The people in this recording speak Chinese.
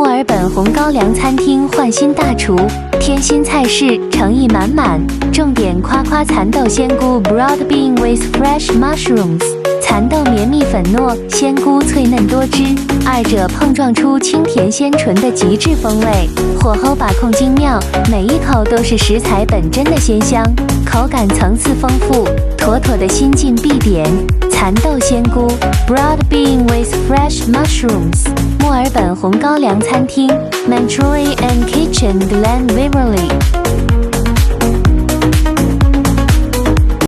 墨尔本红高粱餐厅换新大厨，添新菜式，诚意满满。重点夸夸蚕豆鲜菇 Broad bean with fresh mushrooms。蚕豆绵密粉糯，鲜菇脆嫩多汁，二者碰撞出清甜鲜醇的极致风味。火候把控精妙，每一口都是食材本真的鲜香，口感层次丰富，妥妥的新晋必点。蚕豆鲜菇 Broad bean with fresh mushrooms。墨尔本红高粱餐厅 Manchurian Kitchen Glen Waverley。